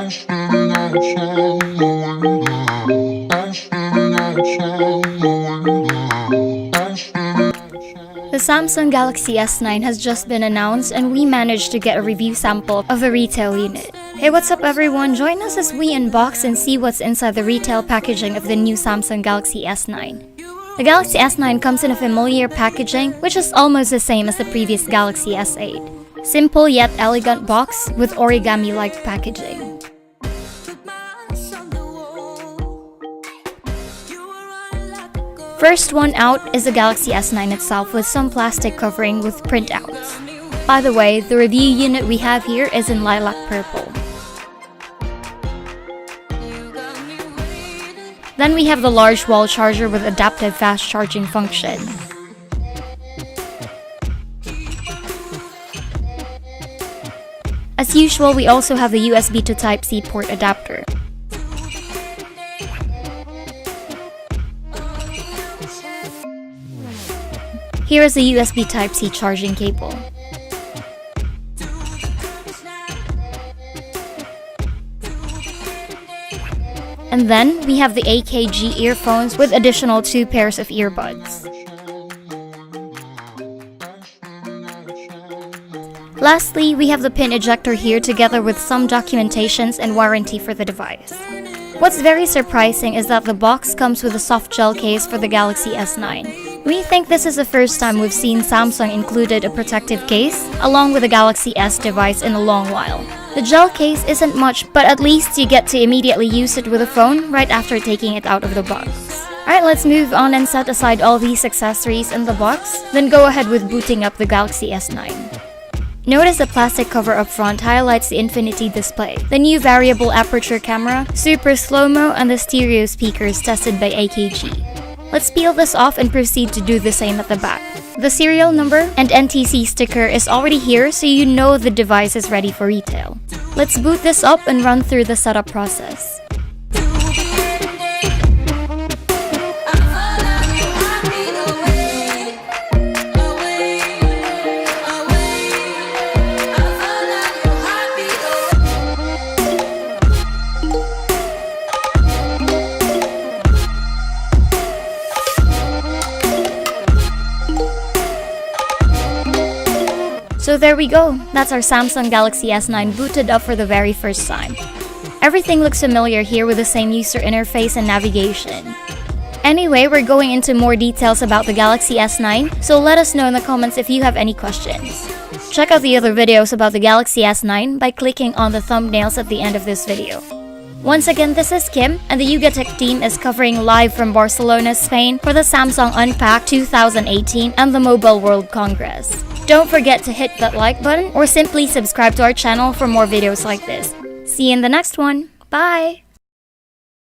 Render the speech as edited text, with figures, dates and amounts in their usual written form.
The Samsung Galaxy S9 has just been announced and we managed to get a review sample of the retail unit. Hey, what's up everyone? Join us as we unbox and see what's inside the retail packaging of the new Samsung Galaxy S9. The Galaxy S9 comes in a familiar packaging, which is almost the same as the previous Galaxy S8. Simple yet elegant box with origami-like packaging. First one out is the Galaxy S9 itself with some plastic covering with printouts. By the way, the review unit we have here is in lilac purple. Then we have the large wall charger with adaptive fast charging function. As usual, we also have the USB to Type-C port adapter. Here is the USB Type-C charging cable. And then, we have the AKG earphones with additional 2 pairs of earbuds. Lastly, we have the pin ejector here together with some documentations and warranty for the device. What's very surprising is that the box comes with a soft gel case for the Galaxy S9. We think this is the first time we've seen Samsung included a protective case along with the Galaxy S device in a long while. The gel case isn't much, but at least you get to immediately use it with a phone right after taking it out of the box. Alright, let's move on and set aside all these accessories in the box, then go ahead with booting up the Galaxy S9. Notice the plastic cover up front highlights the Infinity display, the new variable aperture camera, super slow-mo, and the stereo speakers tested by AKG. Let's peel this off and proceed to do the same at the back. The serial number and NTC sticker is already here, so you know the device is ready for retail. Let's boot this up and run through the setup process. So there we go, that's our Samsung Galaxy S9 booted up for the very first time. Everything looks familiar here with the same user interface and navigation. Anyway, we're going into more details about the Galaxy S9, so let us know in the comments if you have any questions. Check out the other videos about the Galaxy S9 by clicking on the thumbnails at the end of this video. Once again, this is Kim, and the Yuga Tech team is covering live from Barcelona, Spain for the Samsung Unpacked 2018 and the Mobile World Congress. Don't forget to hit that like button or simply subscribe to our channel for more videos like this. See you in the next one. Bye!